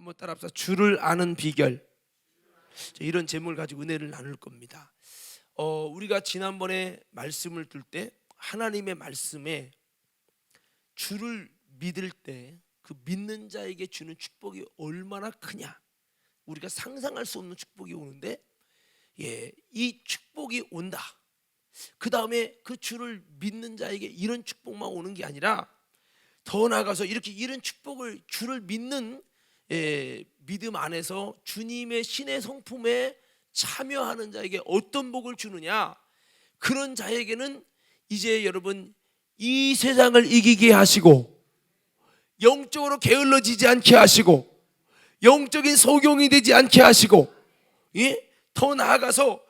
한번 따라합시다. 주를 아는 비결. 이런 제목을 가지고 은혜를 나눌 겁니다. 우리가 지난번에 말씀을 들 때 하나님의 말씀에 주를 믿을 때 그 믿는 자에게 주는 축복이 얼마나 크냐, 우리가 상상할 수 없는 축복이 오는데, 이 축복이 온다. 그 다음에 그 주를 믿는 자에게 이런 축복만 오는 게 아니라 더 나아가서 이렇게 이런 축복을, 주를 믿는 믿음 안에서 주님의 신의 성품에 참여하는 자에게 어떤 복을 주느냐, 그런 자에게는 이제 여러분 이 세상을 이기게 하시고 영적으로 게을러지지 않게 하시고 영적인 소경이 되지 않게 하시고, 더 나아가서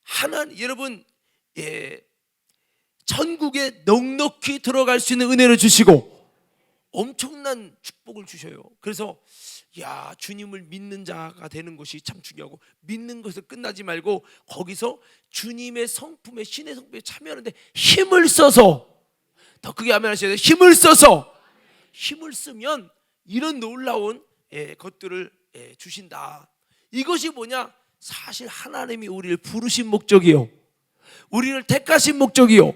하나님, 여러분 천국에 넉넉히 들어갈 수 있는 은혜를 주시고 엄청난 축복을 주셔요. 그래서 주님을 믿는 자가 되는 것이 참 중요하고, 믿는 것을 끝나지 말고 거기서 주님의 성품에, 신의 성품에 참여하는데 힘을 써서, 더 크게 아멘 하셔야 돼요. 힘을 쓰면 이런 놀라운 것들을 주신다. 이것이 뭐냐? 사실 하나님이 우리를 부르신 목적이요, 우리를 택하신 목적이요,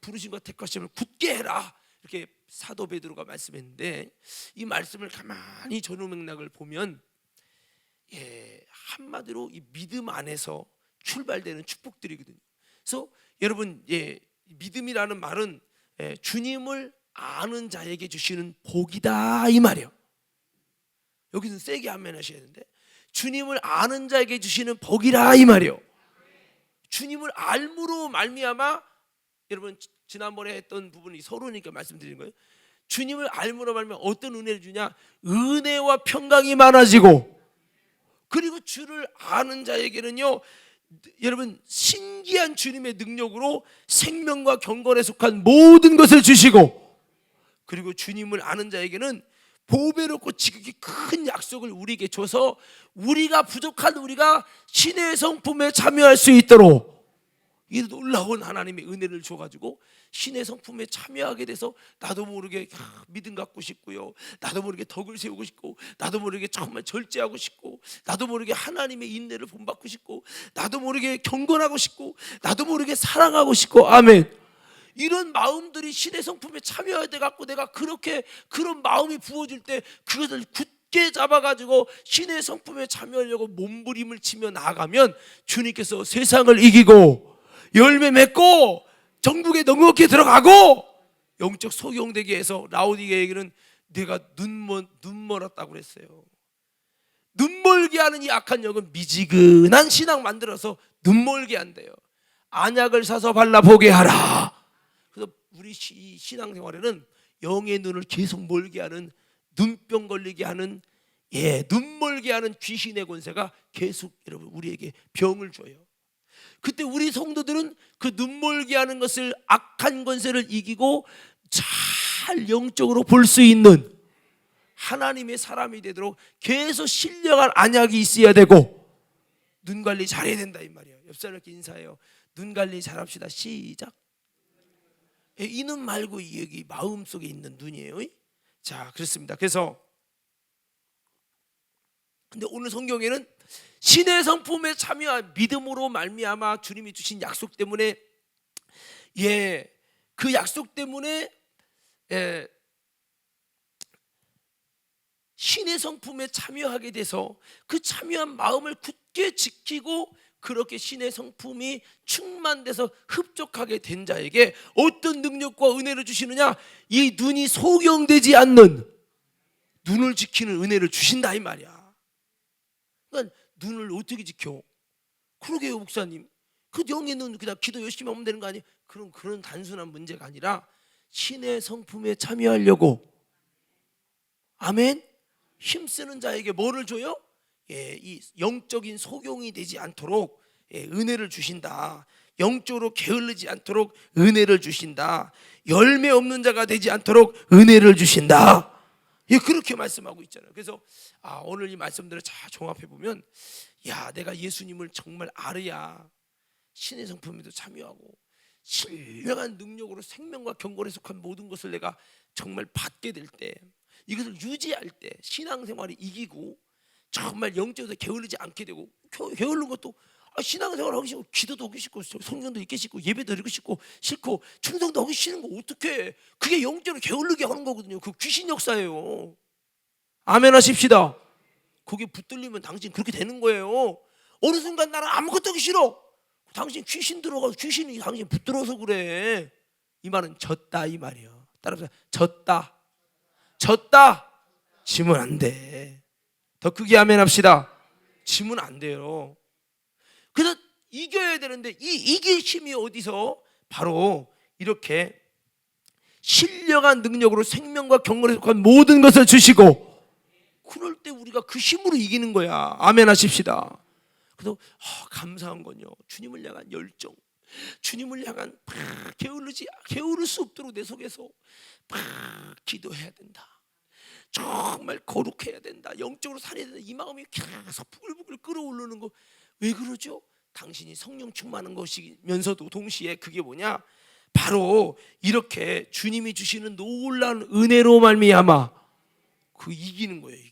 부르심과 택하심을 굳게 해라, 이렇게 사도 베드로가 말씀했는데, 이 말씀을 가만히 전후 맥락을 보면 한마디로 이 믿음 안에서 출발되는 축복들이거든요. 그래서 여러분, 믿음이라는 말은 주님을 아는 자에게 주시는 복이다, 이 말이에요. 여기서 세게 아멘 하셔야 되는데, 주님을 아는 자에게 주시는 복이라, 이 말이에요. 주님을 알므로 말미암아, 여러분 지난번에 했던 부분이 서로니까 말씀드린 거예요. 주님을 알므로 말미암아 어떤 은혜를 주냐? 은혜와 평강이 많아지고, 그리고 주를 아는 자에게는요, 여러분 신기한 주님의 능력으로 생명과 경건에 속한 모든 것을 주시고, 그리고 주님을 아는 자에게는 보배롭고 지극히 큰 약속을 우리에게 줘서 우리가 부족한, 우리가 신의 성품에 참여할 수 있도록 이 놀라운 하나님의 은혜를 줘가지고 신의 성품에 참여하게 돼서 나도 모르게 믿음 갖고 싶고요, 나도 모르게 덕을 세우고 싶고, 나도 모르게 정말 절제하고 싶고, 나도 모르게 하나님의 인내를 본받고 싶고, 나도 모르게 경건하고 싶고, 나도 모르게 사랑하고 싶고, 아멘. 이런 마음들이 신의 성품에 참여해야 돼 갖고, 내가 그렇게 그런 마음이 부어질 때 그것을 굳게 잡아가지고 신의 성품에 참여하려고 몸부림을 치며 나아가면 주님께서 세상을 이기고 열매 맺고 정국에 넉넉히 들어가고 영적 소경되게 해서, 라오디게에게는 내가 눈 멀었다고 그랬어요. 눈멀게 하는 이 악한 영은 미지근한 신앙 만들어서 눈멀게 한대요. 안약을 사서 발라보게 하라. 그래서 우리 신앙생활에는 영의 눈을 계속 멀게 하는, 눈병 걸리게 하는, 눈멀게 하는 귀신의 권세가 계속 여러분 우리에게 병을 줘요. 그때 우리 성도들은 그 눈멀게 하는 것을, 악한 권세를 이기고 잘 영적으로 볼 수 있는 하나님의 사람이 되도록 계속 신령한 안약이 있어야 되고, 눈 관리 잘해야 된다, 이 말이에요. 옆 사람께 인사해요. 눈 관리 잘합시다. 시작. 이 눈 말고 여기 마음속에 있는 눈이에요. 자, 그렇습니다. 그래서 근데 오늘 성경에는 신의 성품에 참여한 믿음으로 말미암아 주님이 주신 약속 때문에, 그 약속 때문에 신의 성품에 참여하게 돼서 그 참여한 마음을 굳게 지키고, 그렇게 신의 성품이 충만돼서 흡족하게 된 자에게 어떤 능력과 은혜를 주시느냐? 이 눈이 소경되지 않는 눈을 지키는 은혜를 주신다, 이 말이야. 그러니까 눈을 어떻게 지켜? 그러게요, 목사님. 그 영의 눈 그냥 기도 열심히 하면 되는 거 아니에요? 그런 단순한 문제가 아니라 신의 성품에 참여하려고, 아멘, 힘쓰는 자에게 뭐를 줘요? 이 영적인 소경이 되지 않도록 은혜를 주신다. 영적으로 게을르지 않도록 은혜를 주신다. 열매 없는 자가 되지 않도록 은혜를 주신다. 그렇게 말씀하고 있잖아요. 그래서 오늘 이 말씀들을 잘 종합해 보면, 내가 예수님을 정말 알아야 신의 성품에도 참여하고 신령한 능력으로 생명과 경건에 속한 모든 것을 내가 정말 받게 될 때, 이것을 유지할 때 신앙생활이 이기고 정말 영적으로 게을르지 않게 되고, 게을른 것도 신앙생활 하기 싫고 기도도 하기 싫고 성경도 읽기 싫고 예배도 드리고 싫고 충성도 하기 싫은 거 어떡해. 그게 영적으로 게을르게 하는 거거든요. 그 귀신 역사예요. 아멘 하십시다. 그게 붙들리면 당신 그렇게 되는 거예요. 어느 순간 나는 아무것도 하기 싫어. 당신 귀신 들어가서 귀신이 당신 붙들어서 그래. 이 말은 졌다 이 말이에요. 따라서 졌다 지면 안 돼. 더 크게 아멘 합시다. 지면 안 돼요. 그래서 이겨야 되는데 이 이길 힘이 어디서? 바로 이렇게 신령한 능력으로 생명과 경건에 속한 모든 것을 주시고, 그럴 때 우리가 그 힘으로 이기는 거야. 아멘 하십시다. 그래서 감사한 건요, 주님을 향한 열정, 주님을 향한 게으를 수 없도록 내 속에서 기도해야 된다. 정말 거룩해야 된다. 영적으로 살아야 된다. 이 마음이 계속 부글부글 끓어오르는 거. 왜 그러죠? 당신이 성령 충만한 것이면서도 동시에 그게 뭐냐? 바로 이렇게 주님이 주시는 놀라운 은혜로 말미암아 그 이기는 거예요.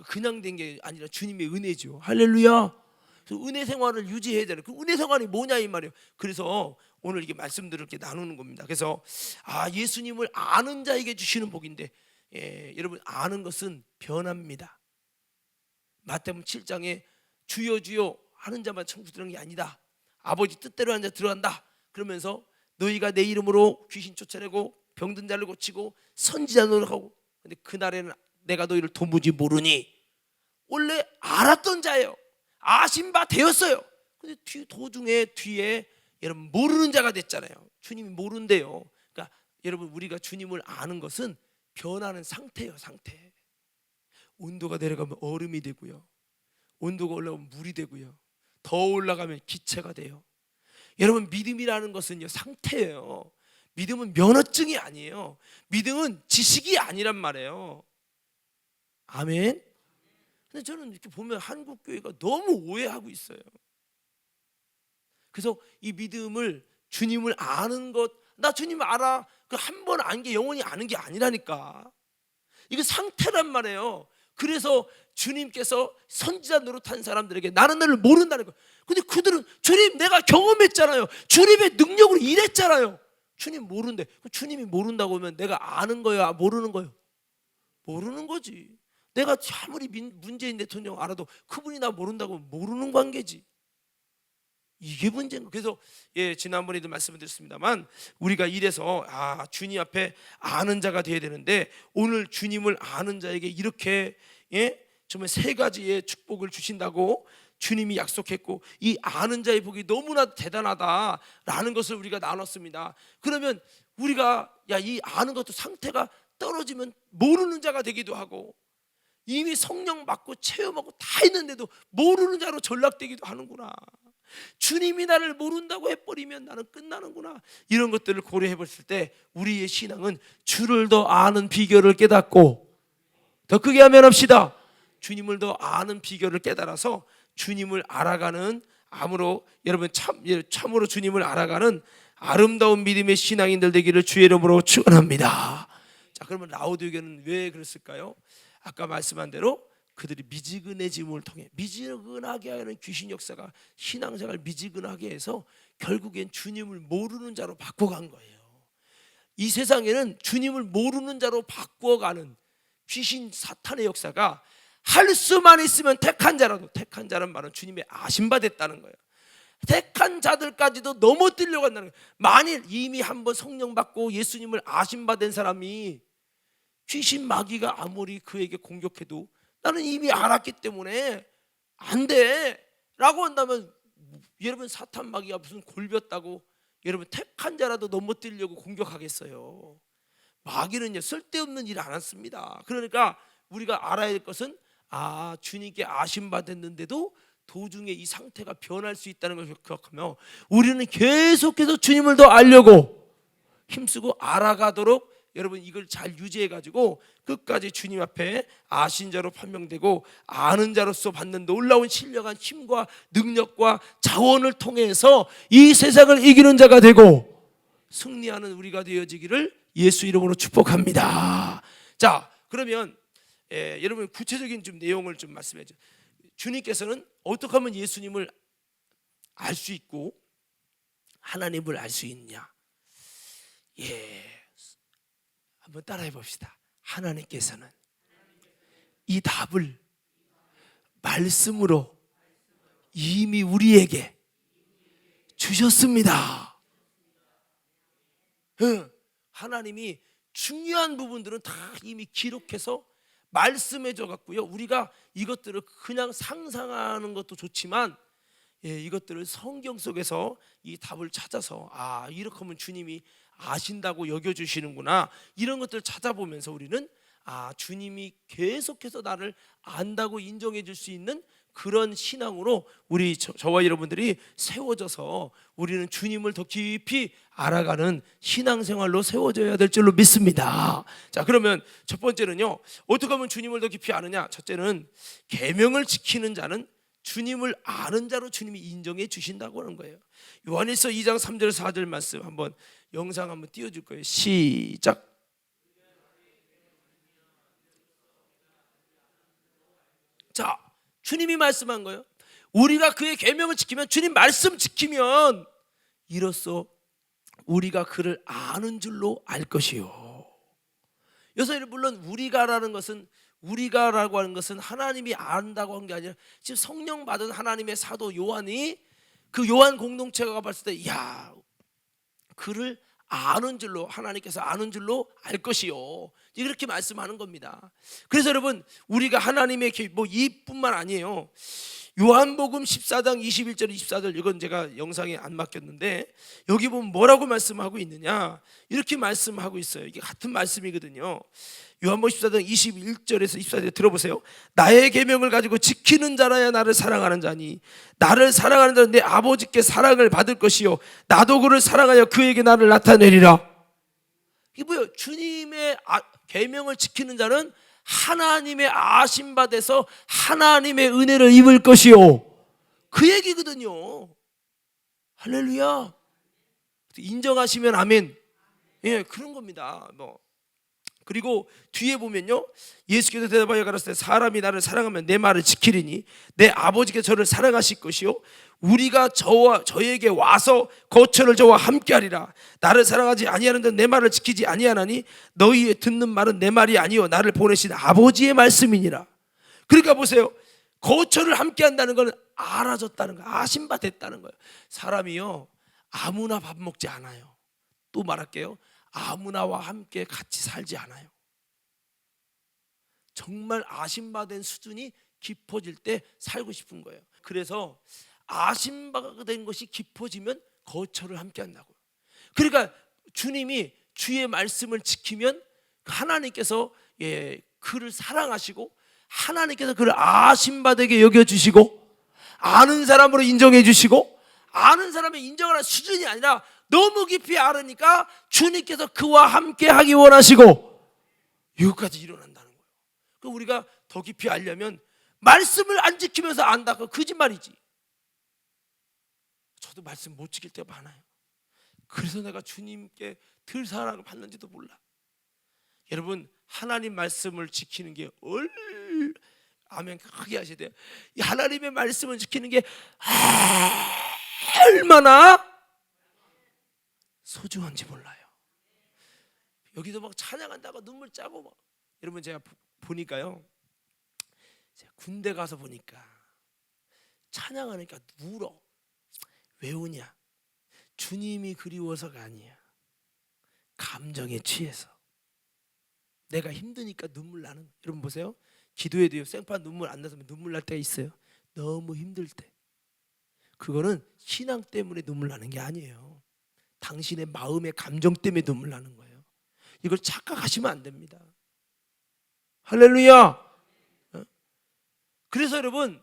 그냥 된 게 아니라 주님의 은혜죠. 할렐루야. 그래서 은혜 생활을 유지해야 되는, 그 은혜 생활이 뭐냐 이 말이에요. 그래서 오늘 이게 말씀들을 이렇게 나누는 겁니다. 그래서 예수님을 아는 자에게 주시는 복인데, 여러분 아는 것은 변합니다. 마태복음 7장에 주여 주여 하는 자만 천국 들어가는 게 아니다. 아버지 뜻대로 하는 자 들어간다. 그러면서 너희가 내 이름으로 귀신 쫓아내고 병든 자를 고치고 선지자 노릇하고, 근데 그날에는 내가 너희를 도무지 모르니. 원래 알았던 자예요. 아신 바 되었어요. 근데 도중에 뒤에 여러분 모르는 자가 됐잖아요. 주님이 모른대요. 그러니까 여러분 우리가 주님을 아는 것은 변하는 상태예요. 상태. 온도가 내려가면 얼음이 되고요, 온도가 올라가면 물이 되고요, 더 올라가면 기체가 돼요. 여러분 믿음이라는 것은요 상태예요. 믿음은 면허증이 아니에요. 믿음은 지식이 아니란 말이에요. 아멘. 근데 저는 이렇게 보면 한국 교회가 너무 오해하고 있어요. 그래서 이 믿음을, 주님을 아는 것, 나 주님 알아, 그 한 번 안 게 영원히 아는 게 아니라니까. 이거 상태란 말이에요. 그래서 주님께서 선지자 노릇한 사람들에게 나는 너를 모른다는 거예요. 근데 그들은 주님 내가 경험했잖아요. 주님의 능력으로 일했잖아요. 주님 모른대. 주님이 모른다고 하면 내가 아는 거야, 모르는 거예요? 모르는 거지. 내가 아무리 문재인 대통령 알아도 그분이 나 모른다고 모르는 관계지. 이게 문제인 거예요. 그래서 지난번에도 말씀을 드렸습니다만 우리가 이래서 주님 앞에 아는 자가 되어야 되는데, 오늘 주님을 아는 자에게 이렇게 정말 세 가지의 축복을 주신다고 주님이 약속했고, 이 아는 자의 복이 너무나 대단하다라는 것을 우리가 나눴습니다. 그러면 우리가 이 아는 것도 상태가 떨어지면 모르는 자가 되기도 하고, 이미 성령 받고 체험하고 다 했는데도 모르는 자로 전락되기도 하는구나. 주님이 나를 모른다고 해버리면 나는 끝나는구나. 이런 것들을 고려해 봤을 때 우리의 신앙은 주를 더 아는 비결을 깨닫고, 더 크게 하면 합시다. 주님을 더 아는 비결을 깨달아서 주님을 알아가는, 여러분 참으로 주님을 알아가는 아름다운 믿음의 신앙인들 되기를 주의 이름으로 축원합니다. 자, 그러면 라오디게는 왜 그랬을까요? 아까 말씀한 대로 그들이 미지근해짐을 통해, 미지근하게 하는 귀신 역사가 신앙생활 미지근하게 해서 결국엔 주님을 모르는 자로 바꿔간 거예요. 이 세상에는 주님을 모르는 자로 바꿔가는 귀신 사탄의 역사가 할 수만 있으면 택한 자라도, 택한 자란 말은 주님의 아심받았다는 거예요. 택한 자들까지도 넘어뜨려고 한다는 거예요. 만일 이미 한번 성령 받고 예수님을 아심받은 사람이 귀신 마귀가 아무리 그에게 공격해도 나는 이미 알았기 때문에 안 돼 라고 한다면, 여러분 사탄 마귀가 무슨 골볐다고 여러분 택한 자라도 넘어뜨리려고 공격하겠어요? 마귀는요 쓸데없는 일 안 했습니다. 그러니까 우리가 알아야 할 것은 주님께 아심받았는데도 도중에 이 상태가 변할 수 있다는 걸 기억하며 우리는 계속해서 주님을 더 알려고 힘쓰고 알아가도록, 여러분 이걸 잘 유지해 가지고 끝까지 주님 앞에 아신 자로 판명되고 아는 자로서 받는 놀라운 신령한 힘과 능력과 자원을 통해서 이 세상을 이기는 자가 되고 승리하는 우리가 되어지기를 예수 이름으로 축복합니다. 자, 그러면 여러분 구체적인 좀 내용을 좀 말씀해 주세요. 주님께서는 어떻게 하면 예수님을 알 수 있고 하나님을 알 수 있냐? 한번 따라해 봅시다. 하나님께서는 이 답을 말씀으로 이미 우리에게 주셨습니다. 하나님이 중요한 부분들은 다 이미 기록해서 말씀해 줘 갖고요. 우리가 이것들을 그냥 상상하는 것도 좋지만 이것들을 성경 속에서 이 답을 찾아서 이렇게 하면 주님이 아신다고 여겨주시는구나, 이런 것들을 찾아보면서 우리는 주님이 계속해서 나를 안다고 인정해 줄 수 있는 그런 신앙으로 우리 저와 여러분들이 세워져서 우리는 주님을 더 깊이 알아가는 신앙생활로 세워져야 될 줄로 믿습니다. 자, 그러면 첫 번째는요, 어떻게 하면 주님을 더 깊이 아느냐? 첫째는 계명을 지키는 자는 주님을 아는 자로 주님이 인정해 주신다고 하는 거예요. 요한일서 2장 3절 4절 말씀 한번 영상 한번 띄워줄 거예요. 시작. 자, 주님이 말씀한 거예요. 우리가 그의 계명을 지키면, 주님 말씀 지키면 이로써 우리가 그를 아는 줄로 알 것이요. 여기서 물론 우리가라고 하는 것은 하나님이 안다고 한 게 아니라 지금 성령 받은 하나님의 사도 요한이 그 요한 공동체가 봤을 때 그를 아는 줄로, 하나님께서 아는 줄로 알 것이요, 이렇게 말씀하는 겁니다. 그래서 여러분, 우리가 하나님의 이뿐만 아니에요. 요한복음 14장 21절 24절, 이건 제가 영상에 안 맡겼는데 여기 보면 뭐라고 말씀하고 있느냐, 이렇게 말씀하고 있어요. 이게 같은 말씀이거든요. 요한복음 14장 21절에서 24절 들어보세요. 나의 계명을 가지고 지키는 자라야 나를 사랑하는 자니, 나를 사랑하는 자는 내 아버지께 사랑을 받을 것이요, 나도 그를 사랑하여 그에게 나를 나타내리라. 이게 뭐예요? 주님의 계명을 지키는 자는 하나님의 아심받아서 하나님의 은혜를 입을 것이요, 그 얘기거든요. 할렐루야. 인정하시면 아멘. 그런 겁니다. 그리고 뒤에 보면요, 예수께서 대답하여 가라사대 사람이 나를 사랑하면 내 말을 지키리니 내 아버지께서 저를 사랑하실 것이요, 우리가 저에게 와서 거처를 저와 함께하리라. 나를 사랑하지 아니하는 자는 내 말을 지키지 아니하나니 너희의 듣는 말은 내 말이 아니요 나를 보내신 아버지의 말씀이니라. 그러니까 보세요, 거처를 함께한다는 건 알아졌다는 거예요. 아심바 됐다는 거예요. 사람이요, 아무나 밥 먹지 않아요. 또 말할게요, 아무나와 함께 같이 살지 않아요. 정말 아심받은 수준이 깊어질 때 살고 싶은 거예요. 그래서 아심받은 것이 깊어지면 거처를 함께 한다고요. 그러니까 주님이 주의 말씀을 지키면 하나님께서 그를 사랑하시고 하나님께서 그를 아심받게 여겨주시고 아는 사람으로 인정해 주시고, 아는 사람의 인정하는 수준이 아니라 너무 깊이 알으니까 주님께서 그와 함께 하기 원하시고, 이것까지 일어난다는 거예요. 그러니까 우리가 더 깊이 알려면 말씀을 안 지키면서 안다, 그거 거짓말이지. 저도 말씀 못 지킬 때가 많아요. 그래서 내가 주님께 덜 사랑을 받는지도 몰라. 여러분, 하나님 말씀을 지키는 게 아멘 크게 하셔야 돼요. 이 하나님의 말씀을 지키는 게 얼마나 소중한지 몰라요. 여기도 막 찬양한다고 눈물 짜고 막. 여러분, 제가 보니까요, 제가 군대 가서 보니까 찬양하니까 울어. 왜 우냐? 주님이 그리워서가 아니야. 감정에 취해서. 내가 힘드니까 눈물 나는. 여러분 보세요, 기도해도요, 생판 눈물 안 나서 눈물 날 때가 있어요. 너무 힘들 때. 그거는 신앙 때문에 눈물 나는 게 아니에요. 당신의 마음의 감정 때문에 눈물 나는 거예요. 이걸 착각하시면 안 됩니다. 할렐루야. 그래서 여러분,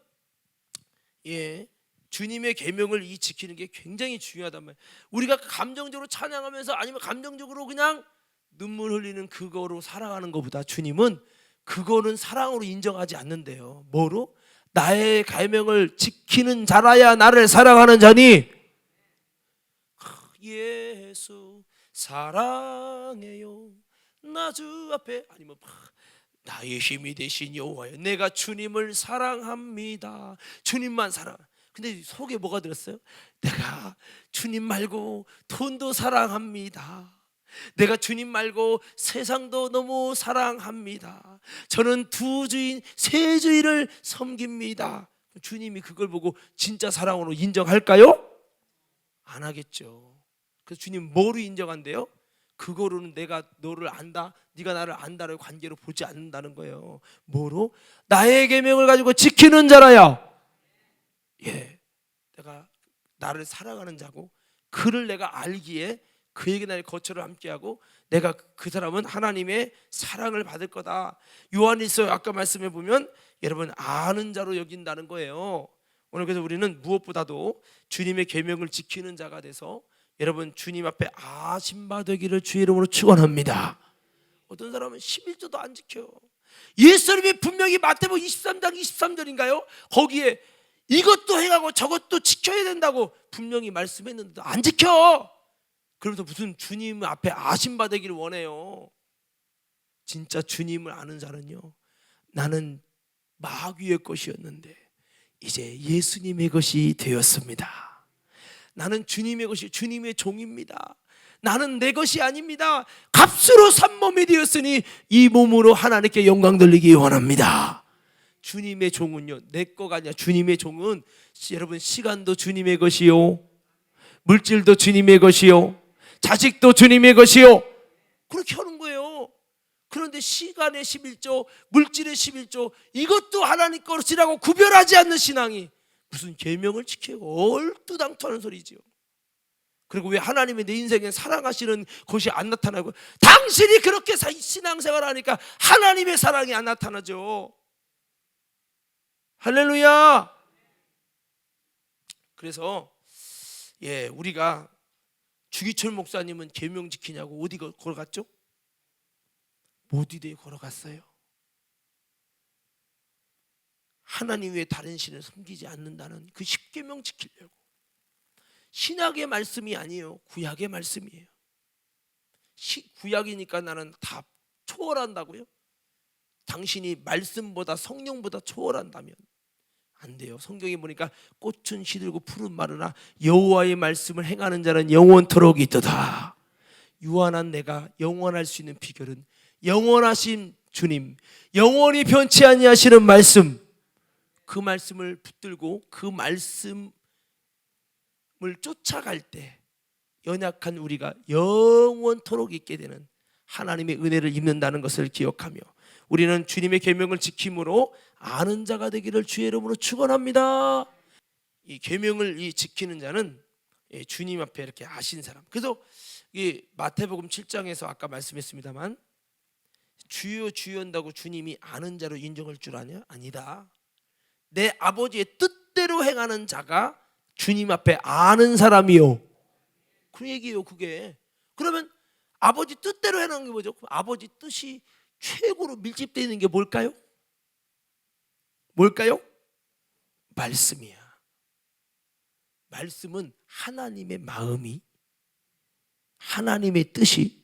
주님의 계명을 지키는 게 굉장히 중요하단 말이에요. 우리가 감정적으로 찬양하면서 아니면 감정적으로 그냥 눈물 흘리는 그거로 사랑하는 것보다 주님은 그거는 사랑으로 인정하지 않는데요. 뭐로? 나의 계명을 지키는 자라야 나를 사랑하는 자니. 예수 사랑해요 나 주 앞에, 아니면 나의 힘이 되신 여호와여, 내가 주님을 사랑합니다. 주님만 사랑. 근데 속에 뭐가 들었어요? 내가 주님 말고 돈도 사랑합니다. 내가 주님 말고 세상도 너무 사랑합니다. 저는 두 주인, 세 주인을 섬깁니다. 주님이 그걸 보고 진짜 사랑으로 인정할까요? 안 하겠죠. 그래서 주님 뭐로 인정한대요? 그거로는 내가 너를 안다, 네가 나를 안다를 관계로 보지 않는다는 거예요. 뭐로? 나의 계명을 가지고 지키는 자라야. 예, 내가 나를 사랑하는 자고 그를 내가 알기에 그에게 나의 거처를 함께하고 내가 그 사람은 하나님의 사랑을 받을 거다. 요한일서 아까 말씀해 보면 여러분 아는 자로 여긴다는 거예요. 오늘 그래서 우리는 무엇보다도 주님의 계명을 지키는 자가 돼서 여러분 주님 앞에 아심받으기를 주의 이름으로 축원합니다. 어떤 사람은 11조도 안 지켜요. 예수님이 분명히 마태복음 23장 23절인가요? 거기에 이것도 행하고 저것도 지켜야 된다고 분명히 말씀했는데도 안 지켜. 그러면서 무슨 주님 앞에 아심받으기를 원해요. 진짜 주님을 아는 자는요, 나는 마귀의 것이었는데 이제 예수님의 것이 되었습니다. 나는 주님의 것이, 주님의 종입니다. 나는 내 것이 아닙니다. 값으로 산 몸이 되었으니 이 몸으로 하나님께 영광 돌리기 원합니다. 주님의 종은요, 내 거가 아니라 주님의 종은 여러분 시간도 주님의 것이요, 물질도 주님의 것이요, 자식도 주님의 것이요, 그렇게 하는 거예요. 그런데 시간의 11조, 물질의 11조, 이것도 하나님 것이라고 구별하지 않는 신앙이 무슨 계명을 지키고 얼뚜당토하는 소리지요. 그리고 왜 하나님이 내 인생에 사랑하시는 것이 안 나타나고, 당신이 그렇게 신앙생활을 하니까 하나님의 사랑이 안 나타나죠. 할렐루야. 그래서 우리가 주기철 목사님은 계명 지키냐고 어디 걸어갔죠? 모디대에 걸어갔어요. 하나님 외에 다른 신을 섬기지 않는다는 그 10계명 지키려고. 신약의 말씀이 아니에요. 구약의 말씀이에요. 구약이니까 나는 다 초월한다고요? 당신이 말씀보다 성령보다 초월한다면 안 돼요. 성경에 보니까 꽃은 시들고 푸른 마르나 여호와의 말씀을 행하는 자는 영원토록 있도다. 유한한 내가 영원할 수 있는 비결은 영원하신 주님, 영원히 변치 아니하시는 말씀, 그 말씀을 붙들고 그 말씀을 쫓아갈 때 연약한 우리가 영원토록 있게 되는 하나님의 은혜를 입는다는 것을 기억하며 우리는 주님의 계명을 지킴으로 아는 자가 되기를 주의 이름으로 축원합니다. 이 계명을 지키는 자는 주님 앞에 이렇게 아신 사람. 그래서 이 마태복음 7장에서 아까 말씀했습니다만 주여 주여 한다고 주님이 아는 자로 인정할 줄 아냐? 아니다. 내 아버지의 뜻대로 행하는 자가 주님 앞에 아는 사람이요. 그 얘기예요. 그게. 그러면 아버지 뜻대로 행하는 게 뭐죠? 아버지 뜻이 최고로 밀집되어 있는 게 뭘까요? 뭘까요? 말씀이야. 말씀은 하나님의 마음이, 하나님의 뜻이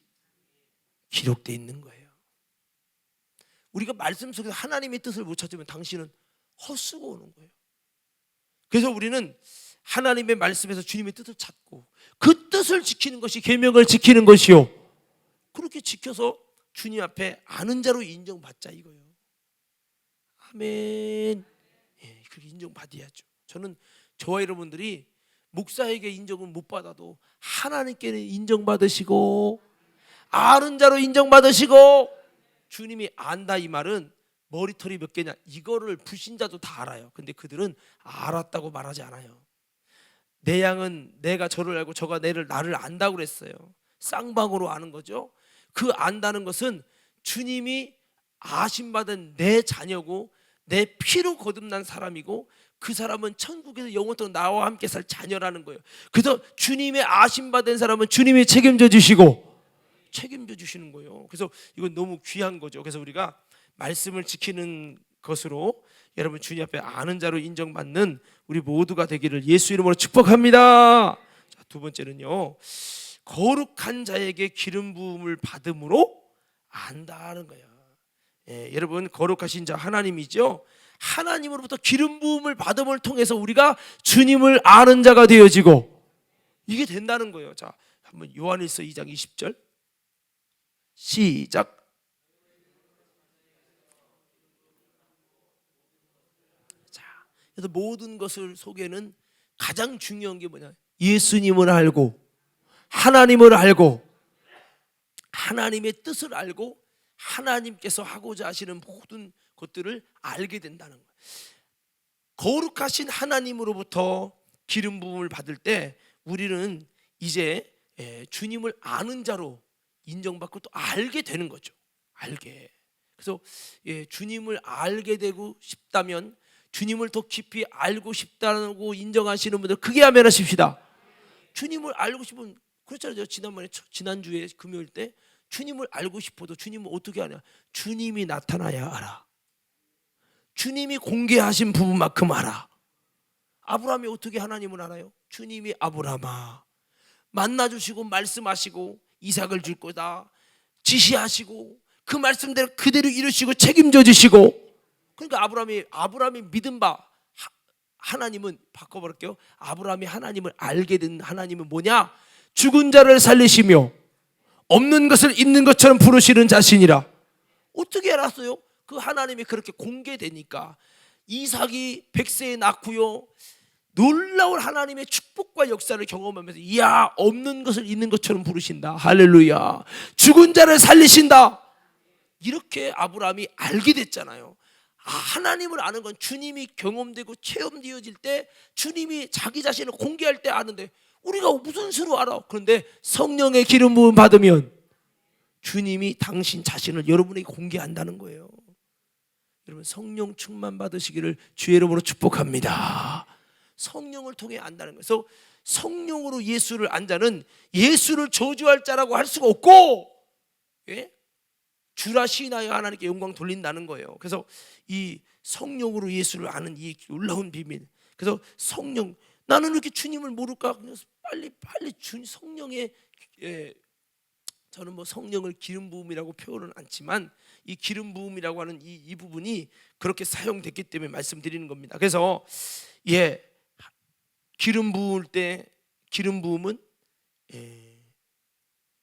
기록되어 있는 거예요. 우리가 말씀 속에서 하나님의 뜻을 못 찾으면 당신은 헛수고 오는 거예요. 그래서 우리는 하나님의 말씀에서 주님의 뜻을 찾고 그 뜻을 지키는 것이 계명을 지키는 것이요, 그렇게 지켜서 주님 앞에 아는 자로 인정받자 이거예요. 아멘. 그렇게 인정받아야죠. 저는 저와 여러분들이 목사에게 인정을 못 받아도 하나님께는 인정받으시고 아는 자로 인정받으시고, 주님이 안다 이 말은 머리털이 몇 개냐 이거를 불신자도 다 알아요. 근데 그들은 알았다고 말하지 않아요. 내 양은 내가 저를 알고 저가 나를 안다고 그랬어요. 쌍방으로 아는 거죠. 그 안다는 것은 주님이 아심받은 내 자녀고 내 피로 거듭난 사람이고 그 사람은 천국에서 영원토록 나와 함께 살 자녀라는 거예요. 그래서 주님의 아심받은 사람은 주님이 책임져 주시고 책임져 주시는 거예요. 그래서 이건 너무 귀한 거죠. 그래서 우리가 말씀을 지키는 것으로 여러분 주님 앞에 아는 자로 인정받는 우리 모두가 되기를 예수 이름으로 축복합니다. 자, 두 번째는요, 거룩한 자에게 기름 부음을 받음으로 안다는 거예요. 여러분 거룩하신 자 하나님이죠. 하나님으로부터 기름 부음을 받음을 통해서 우리가 주님을 아는 자가 되어지고 이게 된다는 거예요. 자, 한번 요한일서 2장 20절 시작. 자, 그래서 모든 것을 속에는 가장 중요한 게 뭐냐? 예수님을 알고 하나님을 알고 하나님의 뜻을 알고 하나님께서 하고자 하시는 모든 것들을 알게 된다는 거예요. 거룩하신 하나님으로부터 기름 부음을 받을 때 우리는 이제 주님을 아는 자로 인정받고 또 알게 되는 거죠. 알게. 그래서 주님을 알게 되고 싶다면 주님을 더 깊이 알고 싶다고 인정하시는 분들 크게 아멘하십시다. 주님을 알고 싶으면 그렇잖아요. 지난주에 금요일 때 주님을 알고 싶어도 주님은 어떻게 하냐? 주님이 나타나야 알아. 주님이 공개하신 부분만큼 알아. 아브라함이 어떻게 하나님을 알아요? 주님이 아브라함아 만나주시고 말씀하시고 이삭을 줄 거다 지시하시고 그 말씀대로 그대로 이루시고 책임져 주시고, 그러니까 아브라함이 믿은 바 하나님은 바꿔버릴게요. 아브라함이 하나님을 알게 된 하나님은 뭐냐? 죽은 자를 살리시며 없는 것을 있는 것처럼 부르시는 자신이라. 어떻게 알았어요? 그 하나님이 그렇게 공개되니까. 이삭이 100세에 낳고요, 놀라운 하나님의 축복과 역사를 경험하면서 이야 없는 것을 있는 것처럼 부르신다. 할렐루야. 죽은 자를 살리신다. 이렇게 아브라함이 알게 됐잖아요. 하나님을 아는 건 주님이 경험되고 체험되어질 때, 주님이 자기 자신을 공개할 때 아는데 우리가 무슨 수로 알아? 그런데 성령의 기름 부음 받으면 주님이 당신 자신을 여러분에게 공개한다는 거예요. 여러분 성령 충만 받으시기를 주의 이름으로 축복합니다. 성령을 통해 안다는 거예요. 그래서 성령으로 예수를 안 자는 예수를 저주할 자라고 할 수가 없고, 주라 시인하여 하나님께 영광 돌린다는 거예요. 그래서 이 성령으로 예수를 아는 이 놀라운 비밀. 그래서 성령, 나는 이렇게 주님을 모를까? 그래서 빨리 성령의, 저는 뭐 성령을 기름 부음이라고 표현은 않지만 이 기름 부음이라고 하는 이 부분이 그렇게 사용됐기 때문에 말씀드리는 겁니다. 그래서 기름 부을 때 기름 부음은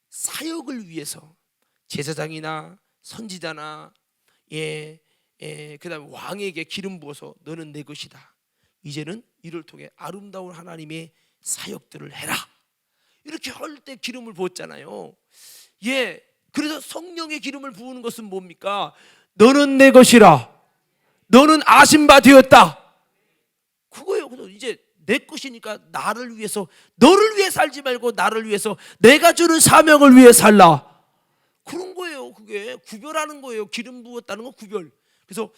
사역을 위해서 제사장이나 선지자나 그다음에 왕에게 기름 부어서 너는 내 것이다. 이제는 이를 통해 아름다운 하나님의 사역들을 해라. 이렇게 할 때 기름을 부었잖아요. 그래서 성령의 기름을 부으는 것은 뭡니까? 너는 내 것이라. 너는 아신 바 되었다. 그거예요. 그래서 이제 내 것이니까 나를 위해서, 너를 위해 살지 말고 나를 위해서, 내가 주는 사명을 위해 살라. 그런 거예요. 그게 구별하는 거예요. 기름 부었다는 건 구별. 그래서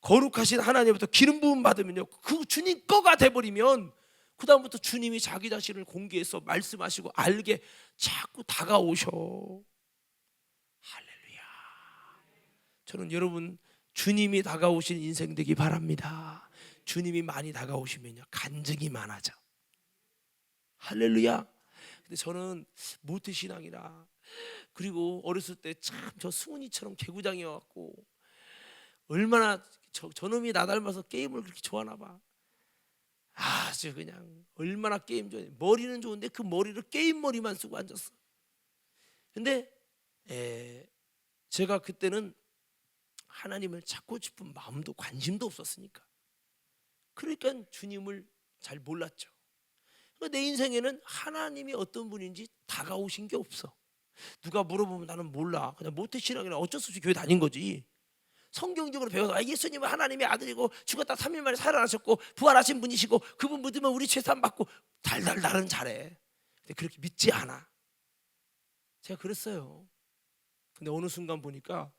거룩하신 하나님부터 기름 부음 받으면요, 그 주님 거가 돼버리면 그 다음부터 주님이 자기 자신을 공개해서 말씀하시고 알게 자꾸 다가오셔. 할렐루야. 저는 여러분 주님이 다가오신 인생 되기 바랍니다. 주님이 많이 다가오시면요 간증이 많아져. 할렐루야. 근데 저는 모태신앙이라, 그리고 어렸을 때 참 저 승훈이처럼 개구장이어갖고 얼마나 저놈이 나 닮아서 게임을 그렇게 좋아하나 봐. 아주 그냥 얼마나 게임 좋아해. 머리는 좋은데 그 머리를 게임 머리만 쓰고 앉았어. 근데 제가 그때는 하나님을 찾고 싶은 마음도 관심도 없었으니까, 그러니까 주님을 잘 몰랐죠. 내 인생에는 하나님이 어떤 분인지 다가오신 게 없어. 누가 물어보면 나는 몰라. 그냥 모태신앙이나 어쩔 수 없이 교회 다닌 거지. 성경적으로 배워서 예수님은 하나님의 아들이고 죽었다 3일 만에 살아나셨고 부활하신 분이시고 그분 믿으면 우리 죄산 받고 달달 나는 잘해. 근데 그렇게 믿지 않아. 제가 그랬어요. 근데 어느 순간 보니까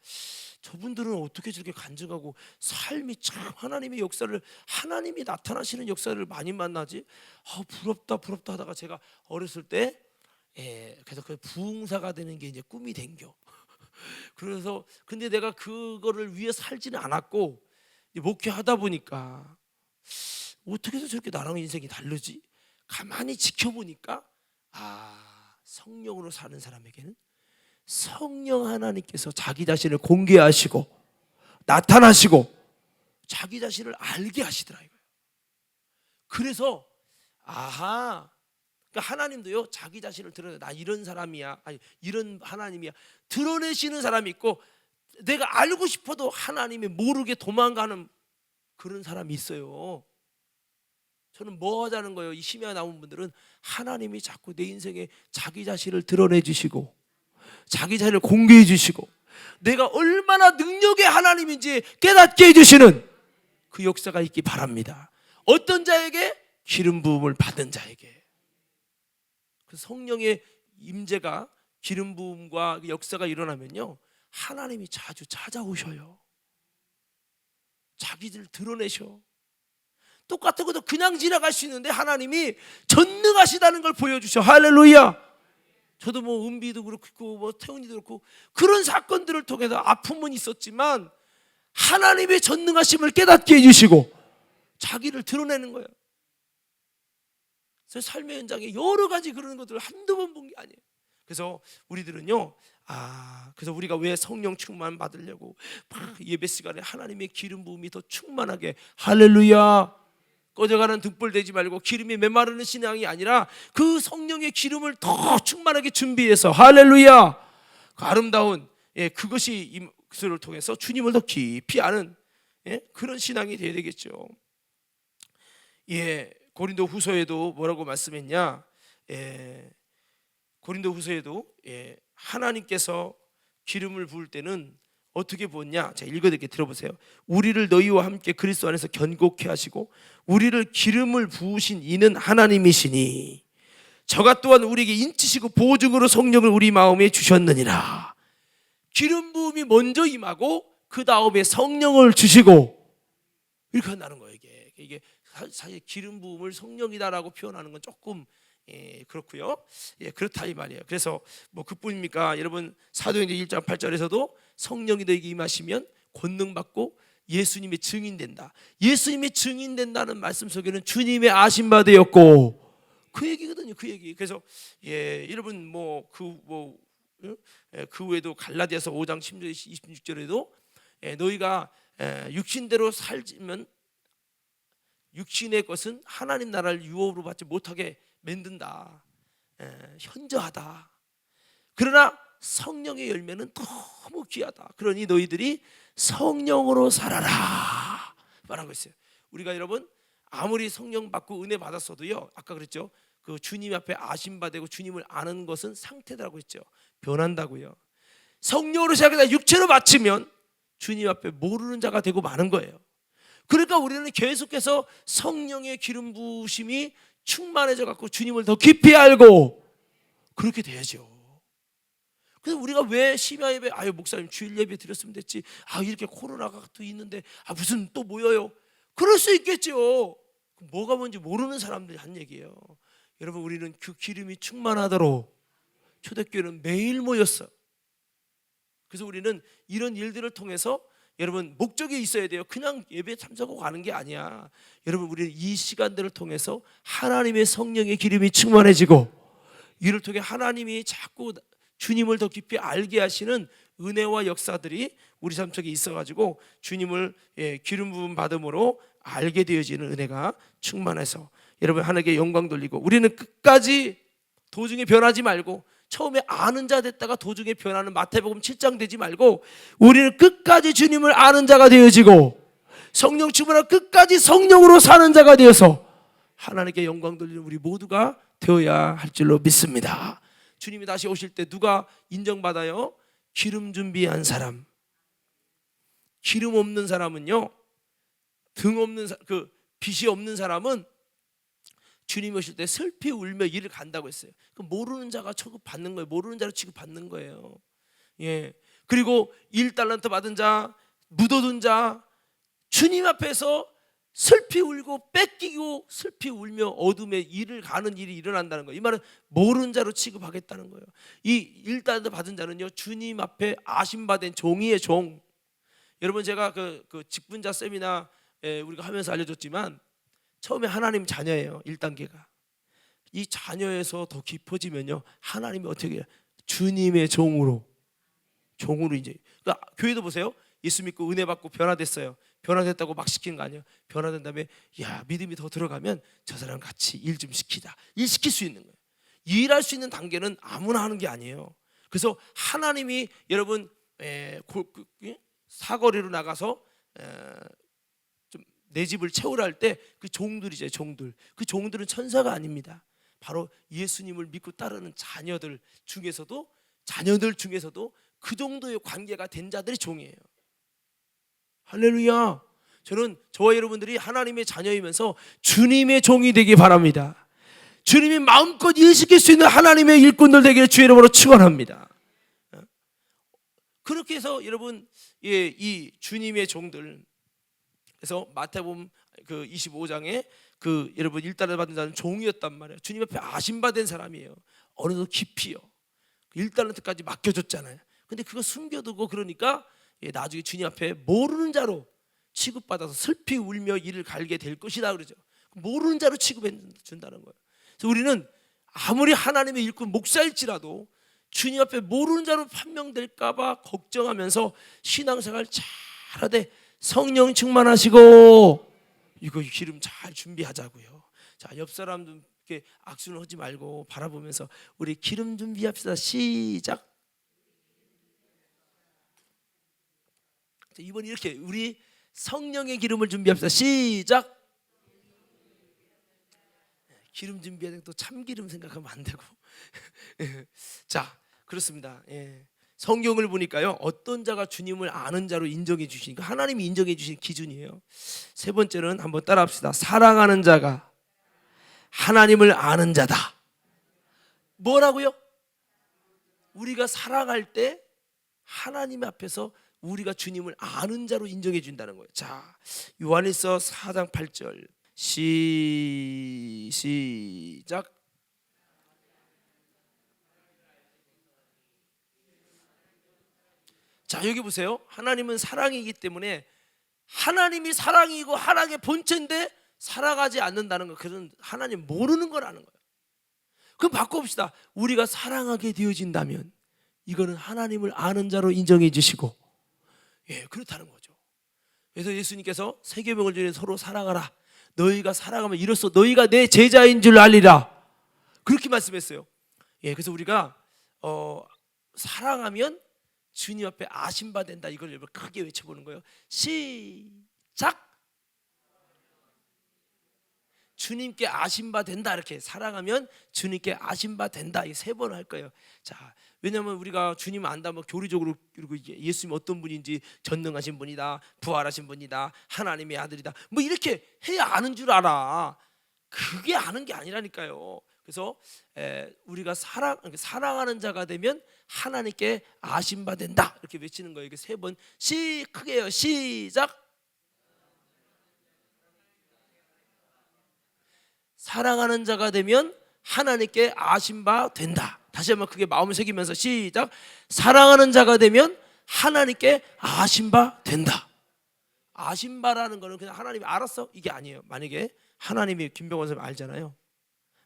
저분들은 어떻게 저렇게 간증하고 삶이 참 하나님의 역사를, 하나님이 나타나시는 역사를 많이 만나지? 부럽다 하다가 제가 어렸을 때 그래서 그 부흥사가 되는 게 이제 꿈이 된겨. 그래서 근데 내가 그거를 위해 살지는 않았고, 목회하다 보니까 어떻게 해서 저렇게 나랑 인생이 다르지? 가만히 지켜보니까 성령으로 사는 사람에게는 성령 하나님께서 자기 자신을 공개하시고 나타나시고 자기 자신을 알게 하시더라 이거예요. 그래서 그러니까 하나님도요 자기 자신을 드러내. 나 이런 사람이야, 아니 이런 하나님이야 드러내시는 사람이 있고, 내가 알고 싶어도 하나님이 모르게 도망가는 그런 사람이 있어요. 저는 뭐 하자는 거예요? 이 심야 나온 분들은 하나님이 자꾸 내 인생에 자기 자신을 드러내 주시고 자기 자신을 공개해 주시고 내가 얼마나 능력의 하나님인지 깨닫게 해주시는 그 역사가 있기 바랍니다. 어떤 자에게? 기름 부음을 받은 자에게. 그 성령의 임재가, 기름 부음과 역사가 일어나면요 하나님이 자주 찾아오셔요. 자기들 드러내셔. 똑같은 것도 그냥 지나갈 수 있는데 하나님이 전능하시다는 걸 보여주셔. 할렐루야. 저도 뭐 은비도 그렇고 뭐 태훈이도 그렇고 그런 사건들을 통해서 아픔은 있었지만 하나님의 전능하심을 깨닫게 해주시고 자기를 드러내는 거예요. 그래서 삶의 현장에 여러 가지 그런 것들을 한두 번 본 게 아니에요. 그래서 우리들은요 그래서 우리가 왜 성령 충만 받으려고 예배 시간에 하나님의 기름 부음이 더 충만하게, 할렐루야, 꺼져가는 등불 되지 말고 기름이 메마르는 신앙이 아니라 그 성령의 기름을 더 충만하게 준비해서, 할렐루야, 그 아름다운 그것이 그것을 통해서 주님을 더 깊이 아는 그런 신앙이 되어야 되겠죠. 고린도 후서에도 뭐라고 말씀했냐, 고린도 후서에도 하나님께서 기름을 부을 때는 어떻게 부었냐? 제가 읽어드릴게 들어보세요. 우리를 너희와 함께 그리스도 안에서 견고케 하시고 우리를 기름을 부으신 이는 하나님이시니 저가 또한 우리에게 인치시고 보증으로 성령을 우리 마음에 주셨느니라. 기름 부음이 먼저 임하고 그 다음에 성령을 주시고 이렇게 한다는 거예요. 이게 사실 기름 부음을 성령이다라고 표현하는 건 조금 그렇고요. 그렇다 이 말이에요. 그래서 뭐 그뿐입니까? 여러분 사도행전 1장 8절에서도 성령이 너에게 임하시면 권능 받고 예수님의 증인된다. 예수님의 증인된다는 말씀 속에는 주님의 아신 바 되었고 그 얘기거든요. 그 얘기. 그래서 여러분 그 외에도 갈라디아서 5장 10절 26절에도 너희가 육신대로 살면 육신의 것은 하나님 나라를 유업으로 받지 못하게 만든다. 현저하다. 그러나 성령의 열매는 너무 귀하다. 그러니 너희들이 성령으로 살아라 말한 거 있어요. 우리가 여러분 아무리 성령 받고 은혜 받았어도요, 아까 그랬죠, 그 주님 앞에 아심받고 주님을 아는 것은 상태라고 했죠. 변한다고요. 성령으로 시작해서 육체로 바치면 주님 앞에 모르는 자가 되고 마는 거예요. 그러니까 우리는 계속해서 성령의 기름 부으심이 충만해져 갖고 주님을 더 깊이 알고 그렇게 돼야죠. 그래서 우리가 왜 심야 예배, 목사님 주일 예배 드렸으면 됐지, 이렇게 코로나가 또 있는데 무슨 또 모여요? 그럴 수 있겠죠. 뭐가 뭔지 모르는 사람들이 한 얘기예요. 여러분 우리는 그 기름이 충만하도록 초대교회는 매일 모였어. 그래서 우리는 이런 일들을 통해서 여러분 목적이 있어야 돼요. 그냥 예배 참석하고 가는 게 아니야. 여러분 우리는 이 시간들을 통해서 하나님의 성령의 기름이 충만해지고 이를 통해 하나님이 자꾸 주님을 더 깊이 알게 하시는 은혜와 역사들이 우리 삶 속에 있어가지고 주님을 기름 부음 받음으로 알게 되어지는 은혜가 충만해서 여러분 하나님께 영광 돌리고, 우리는 끝까지 도중에 변하지 말고 처음에 아는 자 됐다가 도중에 변하는 마태복음 7장 되지 말고 우리는 끝까지 주님을 아는 자가 되어지고 성령 충만한 끝까지 성령으로 사는 자가 되어서 하나님께 영광 돌리는 우리 모두가 되어야 할 줄로 믿습니다. 주님이 다시 오실 때 누가 인정받아요? 기름 준비한 사람. 기름 없는 사람은요, 등 없는 그 빛이 없는 사람은 주님이 오실 때 슬피 울며 이를 간다고 했어요. 그 모르는 자가 취급받는 거예요. 모르는 자로 취급받는 거예요. 그리고 1달란트 받은 자, 묻어둔 자, 주님 앞에서 슬피 울고 뺏기고 슬피 울며 어둠에 일을 가는 일이 일어난다는 거예요. 이 말은 모르는 자로 취급하겠다는 거예요. 이 1달란트 받은 자는요, 주님 앞에 아심받은 종이의 종. 여러분 제가 그 직분자 세미나 우리가 하면서 알려줬지만 처음에 하나님 자녀예요. 1단계가. 이 자녀에서 더 깊어지면요, 하나님이 어떻게 해요? 주님의 종으로 이제. 그러니까 교회도 보세요. 예수 믿고 은혜 받고 변화됐어요. 변화됐다고 막 시키는 거 아니에요. 변화된 다음에 야, 믿음이 더 들어가면 저 사람 같이 일 좀 시키자. 일 시킬 수 있는 거예요. 일할 수 있는 단계는 아무나 하는 게 아니에요. 그래서 하나님이 여러분 사거리로 나가서 좀 내 집을 채우라 할 때 그 종들이죠. 종들. 그 종들은 천사가 아닙니다. 바로 예수님을 믿고 따르는 자녀들 중에서도 그 정도의 관계가 된 자들이 종이에요. 할렐루야. 저는 저와 여러분들이 하나님의 자녀이면서 주님의 종이 되기 바랍니다. 주님이 마음껏 일시킬 수 있는 하나님의 일꾼들 되기를 주의 이름으로 축원합니다. 그렇게 해서 여러분 이 주님의 종들, 그래서 마태복음 그 25장에 그 여러분 일단을 받은 자는 종이었단 말이에요. 주님 앞에 아심받은 사람이에요. 어느 정도 깊이요. 일달란트까지 맡겨줬잖아요. 근데 그거 숨겨두고 그러니까 나중에 주님 앞에 모르는 자로 취급받아서 슬피 울며 이를 갈게 될 것이다 그러죠. 모르는 자로 취급해 준다는 거예요. 그래서 우리는 아무리 하나님의 일꾼 목사일지라도 주님 앞에 모르는 자로 판명될까 봐 걱정하면서 신앙생활 잘하되 성령 충만하시고 이거 기름 잘 준비하자고요. 자, 옆 사람들께 악수는 하지 말고 바라보면서 우리 기름 준비합시다. 시작. 자, 이번 이렇게 우리 성령의 기름을 준비합시다. 시작. 기름 준비해야 되고 또 참기름 생각하면 안 되고. 자, 그렇습니다. 성경을 보니까요, 어떤 자가 주님을 아는 자로 인정해 주시니까 하나님이 인정해 주신 기준이에요. 세 번째는 한번 따라합시다. 사랑하는 자가 하나님을 아는 자다. 뭐라고요? 우리가 사랑할 때 하나님 앞에서 우리가 주님을 아는 자로 인정해 준다는 거예요. 자, 요한일서 4장 8절 시작. 자, 여기 보세요. 하나님은 사랑이기 때문에 하나님이 사랑이고 하나님의 본체인데 살아가지 않는다는 거, 그건 하나님 모르는 거라는 거예요. 그럼 바꿔봅시다. 우리가 사랑하게 되어진다면 이거는 하나님을 아는 자로 인정해 주시고, 그렇다는 거죠. 그래서 예수님께서 세계명을 중에 서로 사랑하라. 너희가 사랑하면 이로써 너희가 내 제자인 줄 알리라. 그렇게 말씀했어요. 그래서 우리가 사랑하면 주님 앞에 아심받는다. 이걸 여러분 크게 외쳐보는 거예요. 시작. 주님께 아심받는다. 이렇게 사랑하면 주님께 아심받는다. 이 세 번 할 거예요. 자, 왜냐하면 우리가 주님 안다면 교리적으로 그리고 예수님 어떤 분인지 전능하신 분이다, 부활하신 분이다, 하나님의 아들이다, 뭐 이렇게 해야 아는 줄 알아. 그게 아는 게 아니라니까요. 그래서 우리가 사랑하는 자가 되면 하나님께 아심받는다 이렇게 외치는 거예요. 이게 세 번 크게 해요. 시작. 사랑하는 자가 되면 하나님께 아심받는다. 다시 한번 크게 마음을 새기면서 시작. 사랑하는 자가 되면 하나님께 아심받는다. 아심바라는 거는 그냥 하나님이 알았어 이게 아니에요. 만약에 하나님이 김병원 선생님 알잖아요.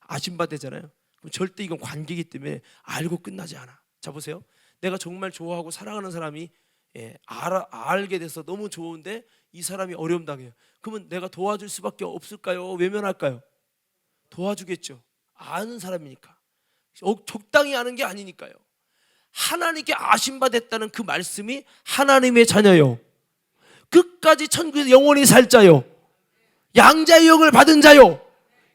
아심바되잖아요. 그럼 절대 이건 관계이기 때문에 알고 끝나지 않아. 자, 보세요. 내가 정말 좋아하고 사랑하는 사람이 알게 돼서 너무 좋은데 이 사람이 어려움 당해요. 그러면 내가 도와줄 수밖에 없을까요? 외면할까요? 도와주겠죠. 아는 사람이니까. 적당히 아는 게 아니니까요. 하나님께 아심받았다는 그 말씀이 하나님의 자녀요, 끝까지 천국에서 영원히 살 자요, 양자의 영을 받은 자요,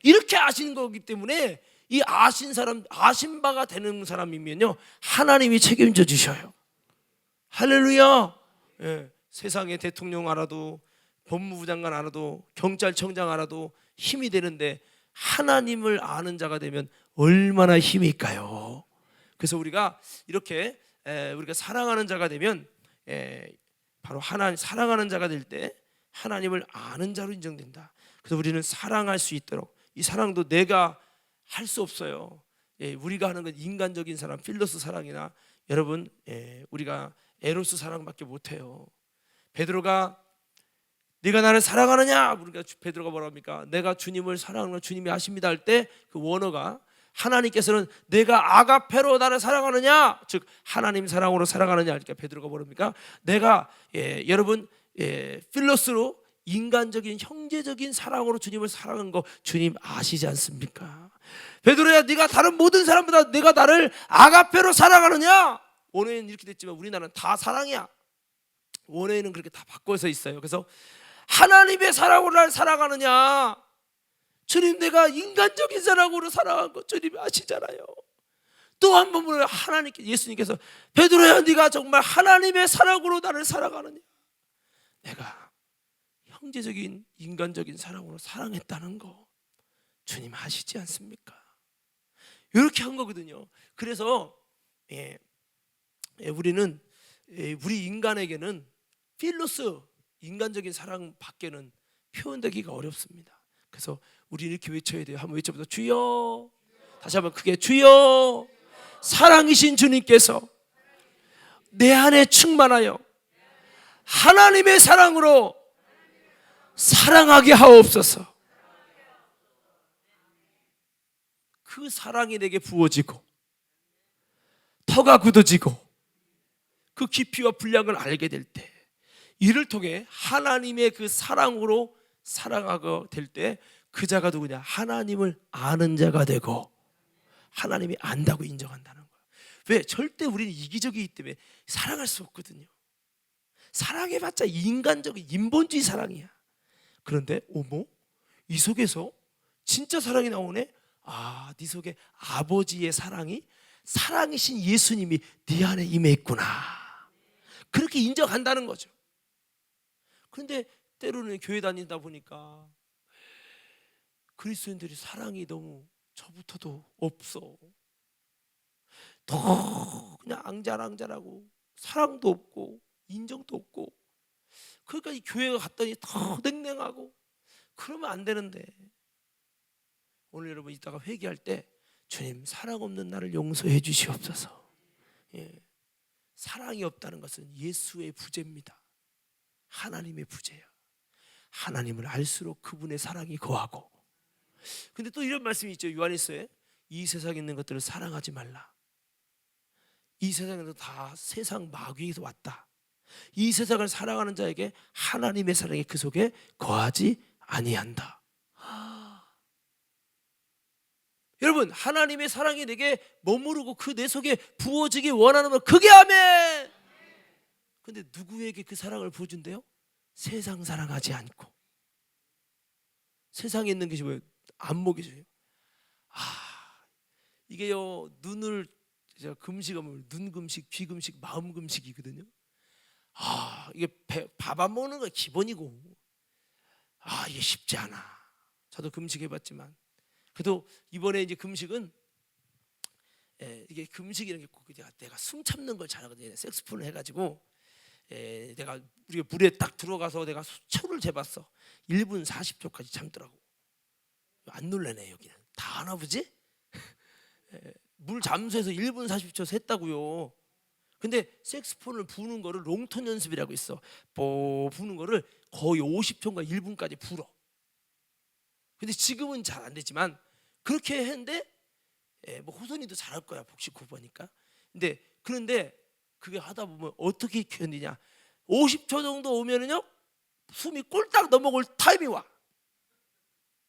이렇게 아시는 거기 때문에 이 아신 사람, 아신 바가 되는 사람이면요 하나님이 책임져 주셔요. 할렐루야. 세상에 대통령 알아도 법무부 장관 알아도 경찰청장 알아도 힘이 되는데 하나님을 아는 자가 되면 얼마나 힘일까요? 그래서 우리가 이렇게 우리가 사랑하는 자가 되면 바로 하나님 사랑하는 자가 될 때 하나님을 아는 자로 인정된다. 그래서 우리는 사랑할 수 있도록, 이 사랑도 내가 할 수 없어요. 우리가 하는 건 인간적인 사랑, 필로스 사랑이나 여러분 우리가 에로스 사랑밖에 못해요. 베드로가 네가 나를 사랑하느냐? 우리가 베드로가 뭐라 합니까? 내가 주님을 사랑하는 주님이 아십니다 할 때 그 원어가 하나님께서는 내가 아가페로 나를 사랑하느냐, 즉 하나님 사랑으로 사랑하느냐. 그러니까 베드로가 모릅니까? 내가 여러분 필로스로 인간적인 형제적인 사랑으로 주님을 사랑한 거 주님 아시지 않습니까? 베드로야, 네가 다른 모든 사람보다 내가 나를 아가페로 사랑하느냐? 원어에는 이렇게 됐지만 우리나라는 다 사랑이야. 원어에는 그렇게 다 바꿔서 있어요. 그래서 하나님의 사랑으로 나를 사랑하느냐? 주님, 내가 인간적인 사랑으로 사랑한 거 주님 아시잖아요. 또 한 번 물어요. 예수님께서 베드로야, 네가 정말 하나님의 사랑으로 나를 사랑하느냐? 내가 형제적인 인간적인 사랑으로 사랑했다는 거 주님 아시지 않습니까? 이렇게 한 거거든요. 그래서 우리는 우리 인간에게는 필로스 인간적인 사랑 밖에는 표현되기가 어렵습니다. 그래서 우리 이렇게 외쳐야 돼요. 한번 외쳐보자. 주여. 다시 한번 크게. 주여. 사랑이신 주님께서 내 안에 충만하여 하나님의 사랑으로 사랑하게 하옵소서. 그 사랑이 내게 부어지고 터가 굳어지고 그 깊이와 분량을 알게 될 때, 이를 통해 하나님의 그 사랑으로 살아가게 될 때 그 자가 누구냐? 하나님을 아는 자가 되고 하나님이 안다고 인정한다는 거예요. 왜? 절대 우리는 이기적이기 때문에 사랑할 수 없거든요. 사랑해봤자 인간적인 인본주의 사랑이야. 그런데 어머, 이 속에서 진짜 사랑이 나오네. 아, 네 속에 아버지의 사랑이, 사랑이신 예수님이 네 안에 임해 있구나. 그렇게 인정한다는 거죠. 그런데 때로는 교회 다니다 보니까 그리스도인들이 사랑이 너무 저부터도 없어. 더 그냥 앙잘앙잘하고 사랑도 없고 인정도 없고, 그러니까 이 교회가 갔더니 더 냉랭하고. 그러면 안 되는데, 오늘 여러분 이따가 회개할 때 주님, 사랑 없는 나를 용서해 주시옵소서. 사랑이 없다는 것은 예수의 부재입니다. 하나님의 부재야. 하나님을 알수록 그분의 사랑이 거하고. 근데 또 이런 말씀이 있죠. 요한일서에 이 세상에 있는 것들을 사랑하지 말라. 이 세상에서 다 세상 마귀에서 왔다. 이 세상을 사랑하는 자에게 하나님의 사랑이 그 속에 거하지 아니한다. 여러분, 하나님의 사랑이 내게 머무르고 그 내 속에 부어지기 원하는 것, 그게 아멘. 근데 누구에게 그 사랑을 부어준대요? 세상 사랑하지 않고. 세상에 있는 것이 뭐예요? 안목이죠. 이게요, 눈을 제가 금식하면 눈 금식, 귀 금식, 마음 금식이거든요. 이게 밥 안 먹는 건 기본이고, 이게 쉽지 않아. 저도 금식해봤지만, 그래도 이번에 이제 금식은 이게 금식이라는 게 꼭 내가 숨 참는 걸 잘하거든요. 색스폰을 해가지고 내가 우리가 물에 딱 들어가서 내가 초를 재봤어. 1분 40초까지 참더라고. 안 놀라네 여기는. 다 하나 보지? 물 잠수해서 1분 40초 샜다고요. 근데 색스폰을 부는 거를 롱톤 연습이라고 있어. 부는 거를 거의 50초인가 1분까지 불어. 근데 지금은 잘 안 되지만 그렇게 했는데 뭐 호선이도 잘할 거야, 복식 후보니까. 그런데 그게 하다 보면 어떻게 견디냐? 50초 정도 오면은요, 숨이 꼴딱 넘어갈 타임이 와.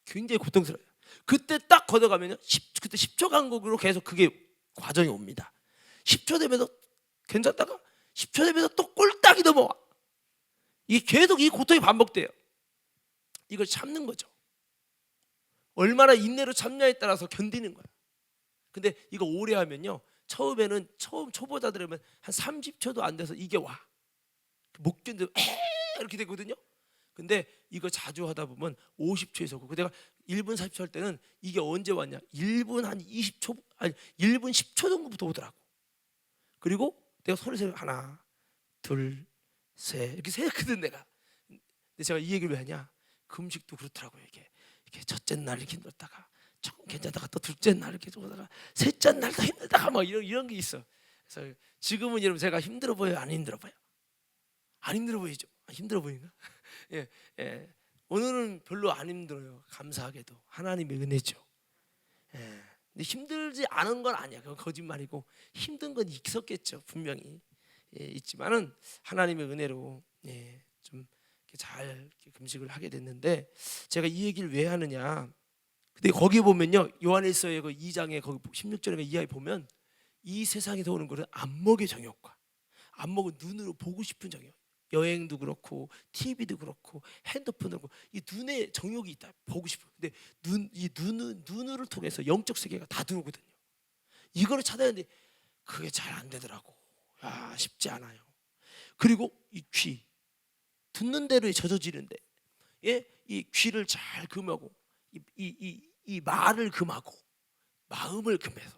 굉장히 고통스러워요. 그때 딱 걷어가면요, 그때 10초 간격으로 계속 그게 과정이 옵니다. 10초 되면서 괜찮다가 10초 되면서 또 꼴딱이 넘어와. 이게 계속 이 고통이 반복돼요. 이걸 참는 거죠. 얼마나 인내로 참냐에 따라서 견디는 거야. 근데 이거 오래 하면요, 처음 초보자들이면 한 30초도 안 돼서 이게 와. 못 견디고 이렇게 되거든요. 근데 이거 자주 하다 보면 50초에서 오고, 내가 1분 40초 할 때는 이게 언제 왔냐? 1분 한 20초, 아니 1분 10초 정도부터 오더라고. 그리고 내가 소리 세고 하나, 둘, 셋 이렇게 세거든 내가. 근데 제가 이 얘기를 왜 하냐? 금식도 그렇더라고요. 이게 첫째 날 이렇게 힘들다가 조금 괜찮다가 또 둘째 날 이렇게 좋다가 셋째 날 더 힘들다가 막 이런 게 있어. 그래서 지금은 여러분 제가 힘들어 보여요? 안 힘들어 보여? 안 힘들어 보이죠? 힘들어 보이나? 오늘은 별로 안 힘들어요. 감사하게도 하나님의 은혜죠. 근데 힘들지 않은 건 아니야. 그건 거짓말이고 힘든 건 있었겠죠. 분명히 있지만은 하나님의 은혜로 좀 잘 금식을 하게 됐는데 제가 이 얘기를 왜 하느냐? 근데 거기 보면요 요한일서의 그 2장에 거기 16절에 이하에 보면 이 세상에서 오는 것은 안목의 정욕과 안목은 눈으로 보고 싶은 정욕. 여행도 그렇고 TV도 그렇고 핸드폰도 그렇고 이 눈에 정욕이 있다. 보고 싶어. 근데 눈을 통해서 영적 세계가 다 들어오거든요. 이거를 찾아야 되는데 그게 잘 안 되더라고. 쉽지 않아요. 그리고 이 귀 듣는 대로 젖어지는데 이 귀를 잘 금하고 이 말을 금하고 마음을 금해서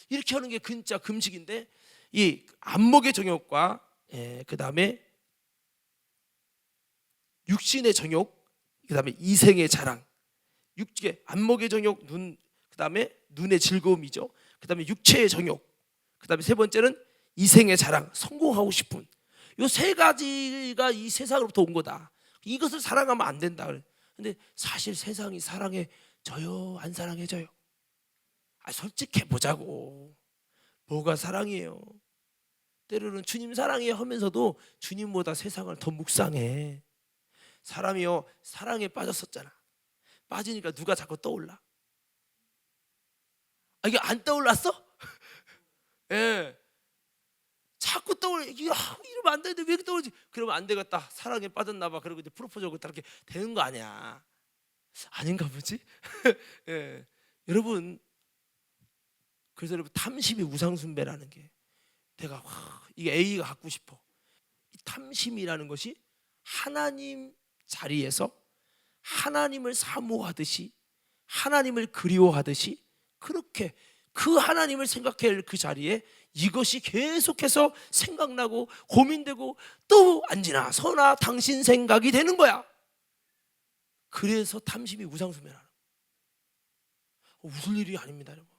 이렇게 하는 게 진짜 금식인데 이 안목의 정욕과 그 다음에 육신의 정욕, 그 다음에 이생의 자랑, 안목의 정욕, 그 다음에 눈의 즐거움이죠. 그 다음에 육체의 정욕, 그 다음에 세 번째는 이생의 자랑, 성공하고 싶은 이 세 가지가 이 세상으로부터 온 거다. 이것을 사랑하면 안 된다. 근데 사실 세상이 사랑해져요? 안 사랑해져요? 솔직해 보자고. 뭐가 사랑이에요? 때로는 주님 사랑해 하면서도 주님보다 세상을 더 묵상해. 사람이요 사랑에 빠졌었잖아. 빠지니까 누가 자꾸 떠올라? 이게 안 떠올랐어? 예. 자꾸 떠올려. 이러면 안 되는데 왜 이렇게 떠올리지? 그러면 안 되겠다. 사랑에 빠졌나 봐. 그리고 이제 프로포즈하고 이렇게 되는 거 아니야. 아닌가 보지? 예. 여러분 그래서 여러분 탐심이 우상숭배라는 게 내가 이게 A가 갖고 싶어. 이 탐심이라는 것이 하나님 자리에서 하나님을 사모하듯이 하나님을 그리워하듯이 그렇게 그 하나님을 생각할 그 자리에 이것이 계속해서 생각나고 고민되고 또 안 지나서나 당신 생각이 되는 거야. 그래서 탐심이 우상숭배라는 웃을 일이 아닙니다. 여러분.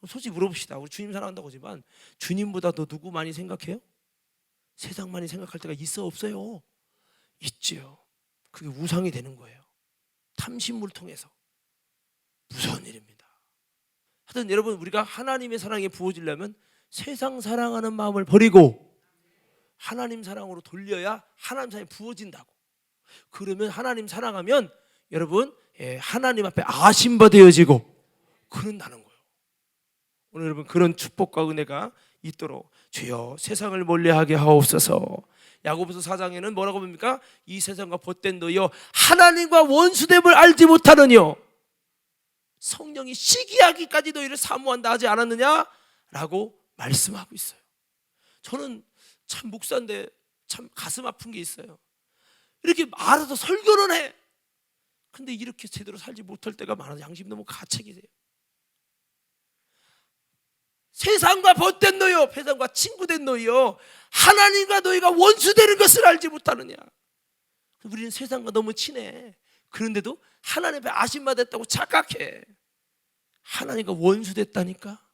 솔직히 물어봅시다. 우리 주님 사랑한다고 하지만 주님보다 더 누구 많이 생각해요? 세상 많이 생각할 때가 있어 없어요? 있지요. 그게 우상이 되는 거예요. 탐심을 통해서 무서운 일입니다. 하여튼 여러분 우리가 하나님의 사랑에 부어지려면 세상 사랑하는 마음을 버리고 하나님 사랑으로 돌려야 하나님 사랑이 부어진다고. 그러면 하나님 사랑하면 여러분 하나님 앞에 아심받아지고 그런다는 거예요. 오늘 여러분 그런 축복과 은혜가 있도록 주여 세상을 멀리하게 하옵소서. 야고보서 4장에는 뭐라고 봅니까? 이 세상과 벗된 너희여 하나님과 원수됨을 알지 못하느뇨 성령이 시기하기까지 너희를 사모한다 하지 않았느냐? 라고 말씀하고 있어요. 저는 참 목사인데 참 가슴 아픈 게 있어요. 이렇게 알아서 설교는 해. 근데 이렇게 제대로 살지 못할 때가 많아서 양심 너무 가책이 돼요. 세상과 벗된 너희여 세상과 친구된 너희여 하나님과 너희가 원수되는 것을 알지 못하느냐. 우리는 세상과 너무 친해. 그런데도 하나님 앞에 아심받았다고 착각해. 하나님과 원수됐다니까.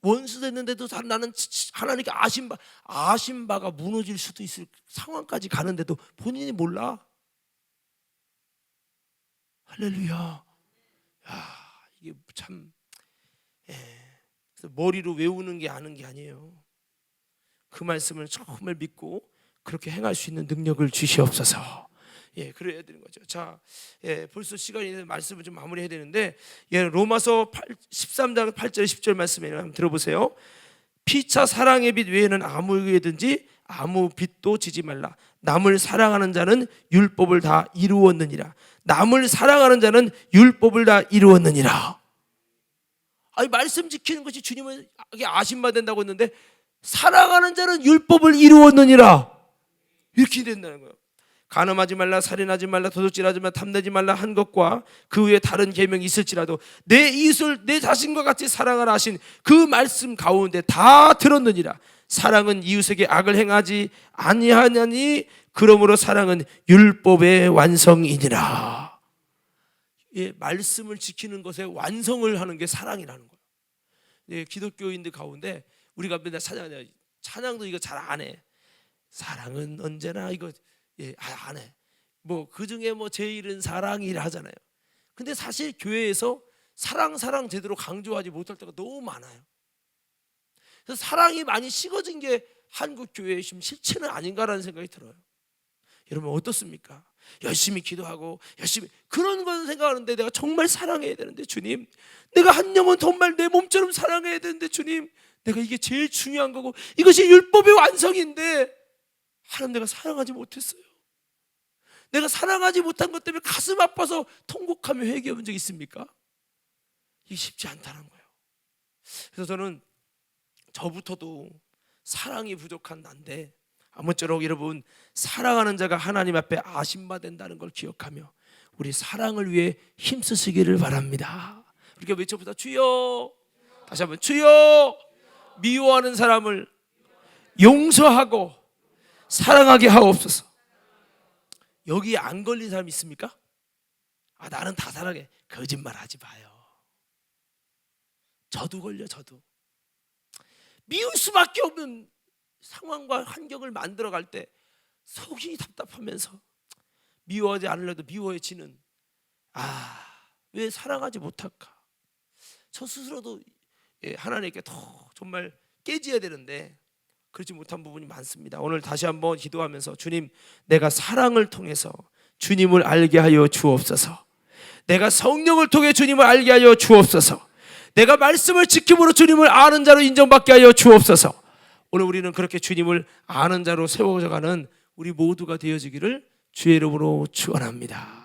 원수됐는데도 나는 하나님께 아심바가 무너질 수도 있을 상황까지 가는데도 본인이 몰라. 할렐루야. 이게 참 그래서 머리로 외우는 게 아는 게 아니에요. 그 말씀을 정말 믿고 그렇게 행할 수 있는 능력을 주시옵소서. 그래야 되는 거죠. 자, 벌써 시간이 돼서 말씀을 좀 마무리해야 되는데 로마서 13장 8절 10절 말씀에 한번 들어보세요. 피차 사랑의 빛 외에는 아무에게든지 아무 빛도 지지 말라. 남을 사랑하는 자는 율법을 다 이루었느니라. 남을 사랑하는 자는 율법을 다 이루었느니라. 말씀 지키는 것이 주님은 아심받는다고 했는데 사랑하는 자는 율법을 이루었느니라 이렇게 된다는 거예요. 간음하지 말라, 살인하지 말라, 도둑질하지 말라, 탐내지 말라 한 것과 그 외에 다른 계명이 있을지라도 내 이웃을 내 자신과 같이 사랑하라 하신 그 말씀 가운데 다 들었느니라. 사랑은 이웃에게 악을 행하지 아니하냐니 그러므로 사랑은 율법의 완성이니라. 말씀을 지키는 것에 완성을 하는 게 사랑이라는 거예요. 기독교인들 가운데 우리가 맨날 찬양도 이거 잘 안 해. 사랑은 언제나 이거 안 해. 그 중에 제일은 사랑이라 하잖아요. 근데 사실 교회에서 사랑 제대로 강조하지 못할 때가 너무 많아요. 그래서 사랑이 많이 식어진 게 한국 교회의 지금 실체는 아닌가라는 생각이 들어요. 여러분 어떻습니까? 열심히 기도하고 열심히 그런 건 생각하는데 내가 정말 사랑해야 되는데 주님, 내가 한 영혼 정말 내 몸처럼 사랑해야 되는데 주님, 내가 이게 제일 중요한 거고 이것이 율법의 완성인데 하나님 내가 사랑하지 못했어요. 내가 사랑하지 못한 것 때문에 가슴 아파서 통곡하며 회개해 본 적 있습니까? 이게 쉽지 않다는 거예요. 그래서 저는 저부터도 사랑이 부족한 난데 아무쪼록 여러분 사랑하는 자가 하나님 앞에 아심받는다는 걸 기억하며 우리 사랑을 위해 힘쓰시기를 바랍니다. 우리가 외쳐보자. 주여. 다시 한번 주여. 미워하는 사람을 용서하고 사랑하게 하옵소서. 여기에 안 걸린 사람 있습니까? 나는 다 사랑해. 거짓말하지 마요. 저도 걸려. 저도 미울 수밖에 없는 상황과 환경을 만들어갈 때 속이 답답하면서 미워하지 않으려도 미워해지는, 왜 사랑하지 못할까? 저 스스로도 하나님께 더 정말 깨져야 되는데 그렇지 못한 부분이 많습니다. 오늘 다시 한번 기도하면서 주님, 내가 사랑을 통해서 주님을 알게 하여 주옵소서. 내가 성령을 통해 주님을 알게 하여 주옵소서. 내가 말씀을 지킴으로 주님을 아는 자로 인정받게 하여 주옵소서. 오늘 우리는 그렇게 주님을 아는 자로 세워져가는 우리 모두가 되어지기를 주의 이름으로 축원합니다.